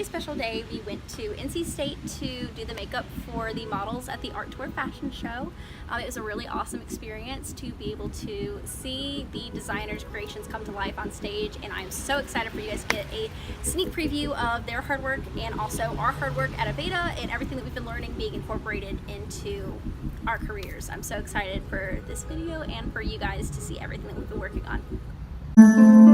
Special day. We went to NC State to do the makeup for the models at the Art Tour fashion show. It was a really awesome experience to be able to see the designers' creations come to life on stage, and I'm so excited for you guys to get a sneak preview of their hard work and also our hard work at Aveda and everything that we've been learning being incorporated into our careers. I'm so excited for this video and for you guys to see everything that we've been working on.